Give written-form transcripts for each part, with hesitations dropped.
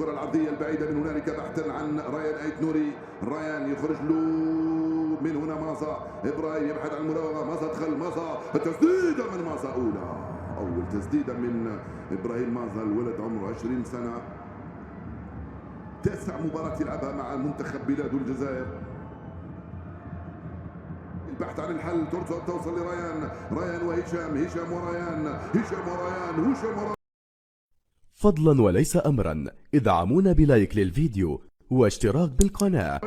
الكرة العرضية البعيدة من هنالك بحثا عن ريان أيت نوري. ريان يخرج له من هنا مازا. إبراهيم يبحث عن المراوغة. مازا دخل. مازا تسديدة من مازا. أول تسديدة من إبراهيم مازا. الولد عمره 20 سنة. 9 مباراة يلعبها مع منتخب بلاده الجزائر. البحث عن الحل. توصل لريان. ريان وهشام. هشام وريان. هشام وريان. هشام وريان. فضلا وليس أمرا ادعمونا بلايك للفيديو واشتراك بالقناة.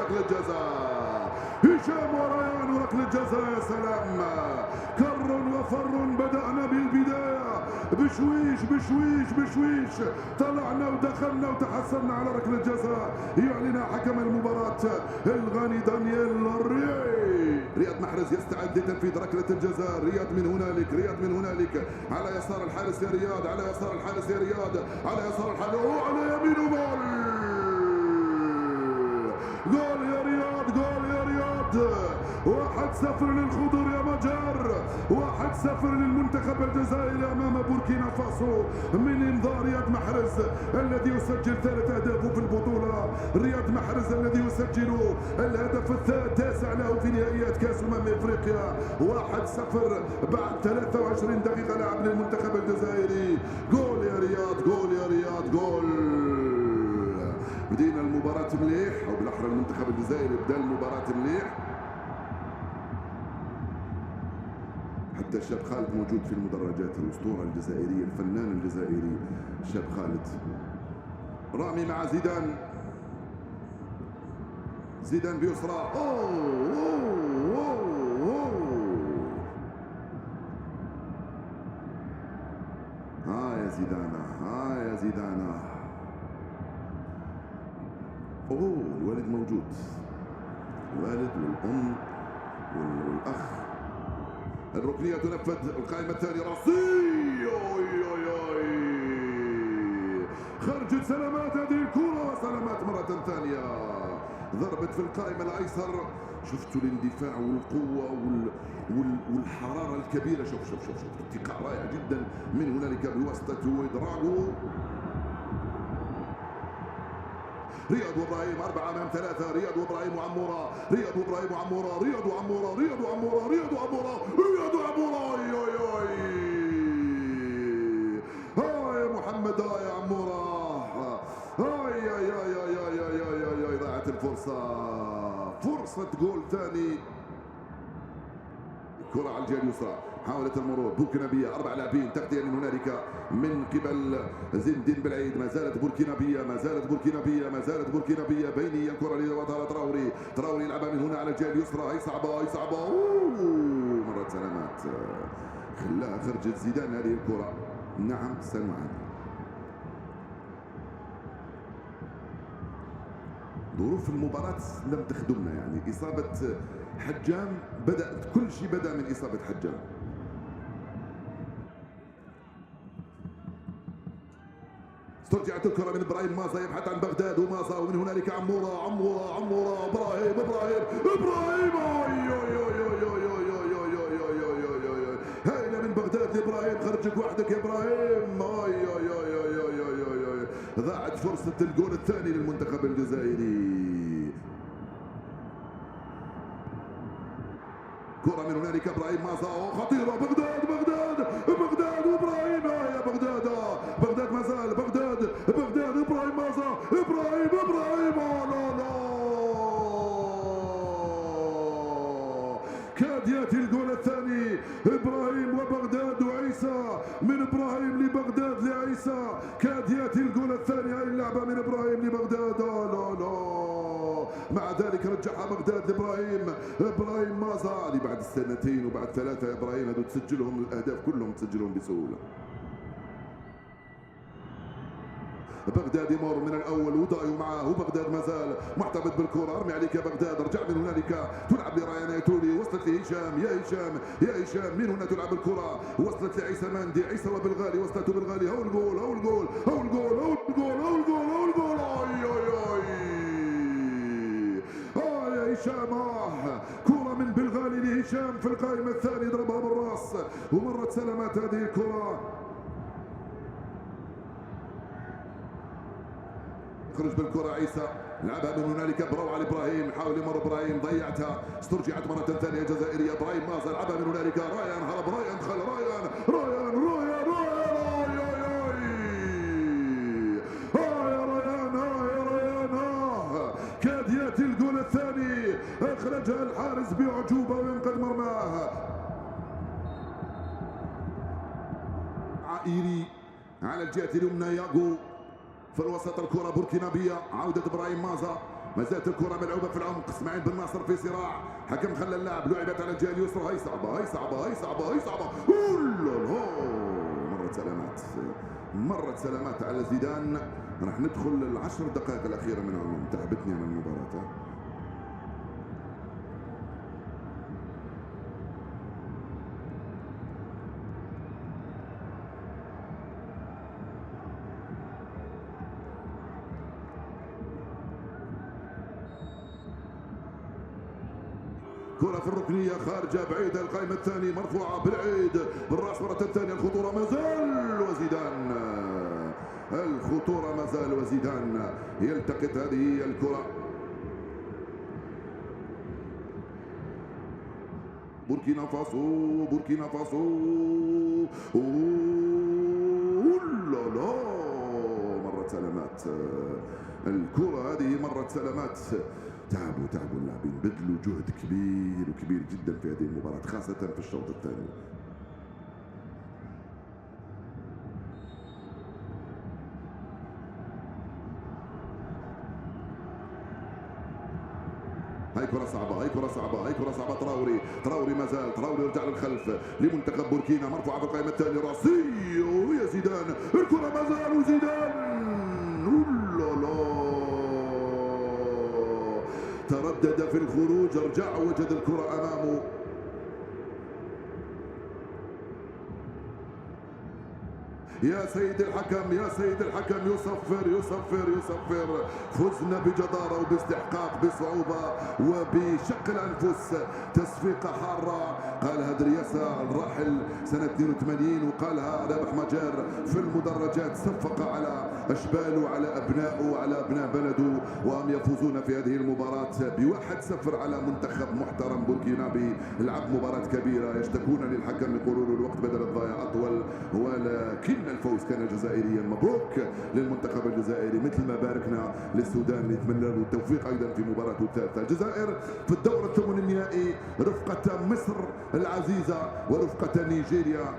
ركلة جزاء. هشام وريان وركلة جزاء. يا سلام. كر وفر. بدأنا بالبداية بشويش بشويش بشويش. طلعنا ودخلنا وتحصلنا على ركلة جزاء يعلن حكم المباراة الغاني دانييل رياض محرز يستعد لتنفيذ ركلة الجزاء. رياض من هنالك. رياض من هنالك على يسار الحارس يا رياض. على يسار الحارس يا رياض. على يسار الحارس وعلى يمينه جول. جول يا رياض. جول يا رياض. 1-0 للخضر يا مجر. 1-0 للمنتخب الجزائري امام بوركينا فاسو من انذار رياض محرز الذي يسجل 3 اهداف في البطوله. رياض محرز الذي يسجل الهدف التاسع له في نهائيات كاس افريقيا. 1-0 بعد 23 دقيقه لعب للمنتخب الجزائري. جول يا رياض. جول يا رياض. جول. بدينا المباراه مليح، او بالاحرى المنتخب الجزائري بدا المباراه مليح. حتى الشاب خالد موجود في المدرجات. الاسطوره الجزائريه الفنان الجزائري الشاب خالد. رامي مع زيدان. زيدان بيسرى. ها يا زيدانا. ها يا زيدانا. الوالد موجود. الوالد والام والاخ. الركنية تنفذ. القائمة الثانية راسي. خرجت سلامات هذه الكرة. وسلامات مرة ثانية. ضربت في القائمة الأيسر. شفتوا الاندفاع والقوة والحرارة الكبيرة. شوف ارتقاء رائع جدا من هنالك بواسطة وإدراجه. رياض وابراهيم 4 أمام 3. رياض وابراهيم وعمورة. رياض وابراهيم وعمورة. رياض وعمورة. رياض وعمورة. رياض وعمورة. رياض وعمورة. يا محمد. يا عمورة. ضاعت الفرصة. فرصة جول ثاني. كرة على الجهة اليسرى. حاولت المرور. بوركينابية 4 لاعبين. تغطية من هنالك من قبل زين الدين بالعيد. ما زالت بوركينابية. ما زالت بوركينابية. ما زالت بوركينابية. بينية الكرة لوطارة تراوري. تراوري يلعبها من هنا على الجهة اليسرى. هي صعبة. هي صعبة. مرة سلامات. خلاها خرجت زيدان هذه الكرة. نعم سنعاني. ظروف المباراة لم تخدمنا. يعني إصابة حجام بدأت. كل شيء بدأ من إصابة حجام. استرجعت الكرة من إبراهيم مازا. يبحث عن بغداد ومازا. ومن هنالك عمورة. إبراهيم. هايلة من بغداد لإبراهيم. خرجك وحدك يا إبراهيم. ضاعت فرصة الجول الثاني للمنتخب الجزائري. كرة من هنالك إبراهيم مازا. خطيرة. بغداد وإبراهيم. يا بغداد. بغداد ما زال. بغداد إبراهيم مازا. إبراهيم. لا كاد يأتي الجول الثاني. إبراهيم وبغداد وعيسى. من إبراهيم لبغداد لعيسى. كاد يأتي الجول الثاني. هاي اللعبة من إبراهيم لبغداد. لا مع ذلك رجعها بغداد لإبراهيم. إبراهيم مازا. هذه بعد السنتين وبعد 3 يا إبراهيم. هذول تسجلهم الأهداف كلهم تسجلهم بسهولة. بغداد يمر من الاول ودايو معاه. وبغداد ما زال معتمد بالكره. ارمي عليك يا بغداد. رجع من هنالك. تلعب لريان ايتولي. وصلت لهشام. يا هشام من هنا تلعب الكره. وصلت لعيسى ماندي. عيسى وبالغالي. وصلت بالغالي. هو الجول. يا هشام. كره من بالغالي لهشام في القائمه الثانيه. ضربها بالراس ومرت سلامات هذه الكره. يخرج بالكرة عيسى، لعبها من هنالك بروعة لابراهيم، يحاول يمر ابراهيم، ضيعتها، استرجعت مرة ثانية جزائرية. ابراهيم مازال لعبها من هنالك، رايان هرب، رايان دخل، رايان كاد ياتي الجول الثاني، اخرجها الحارس باعجوبة وينقذ مرماه. عائري على الجهة اليمنى، ياغو في الوسط، الكرة بوركينابية، عودة ابراهيم مازا، ما زالت الكرة ملعوبة في العمق، اسماعيل بن ناصر في صراع، حكم خلى اللاعب، لعبت على الجهة اليسرى، هي صعبة هي صعبة هي صعبة هي صعبة، مرت سلامات، مرت سلامات على زيدان. راح ندخل العشر دقائق الأخيرة من العموم، تعبتني عن المباراة. كرة في الركنية خارجة بعيدة، القائمة الثاني مرفوعة بالعيد بالراس مرة ثانية، الخطورة ما زال وزيدان، الخطورة ما زال وزيدان يلتقط هذه الكرة. بوركينا فاسو، بوركينا فاسو، لا مرت سلامات، الكرة هذه مرت سلامات. تعبوا اللاعبين، بذلوا جهد كبير جدا في هذه المباراة، خاصة في الشوط الثاني. هاي كرة صعبة، هاي كرة صعبة، هاي كرة صعبة. تراوري ما زال، تراوري يرجع للخلف لمنتخب بوركينا، مرفوعة في القائمة الثانية، راسي ويا زيدان، الكرة ما زال وزيدان، تردد في الخروج، رجع وجد الكرة أمامه. يا سيد الحكم، يا سيد الحكم، يصفر. فزنا بجدارة وباستحقاق، بصعوبة وبشق الأنفس، تصفيقة حارة قالها درياسة الراحل سنة 82، وقالها رابح مجار في المدرجات، صفق على أشباله، على أبنائه، على أبناء بلده، وهم يفوزون في هذه المباراة ب1-0 على منتخب محترم بوركينابي. لعب مباراة كبيرة، يشتكون للحكم، يقولوا له الوقت بدل الضياع أطول، ولكن الفوز كان جزائريا. مبروك للمنتخب الجزائري، مثل ما باركنا للسودان، نتمنى له التوفيق ايضا في مباراته الثالثه. الجزائر في الدور الثمن النهائي رفقه مصر العزيزه ورفقه نيجيريا.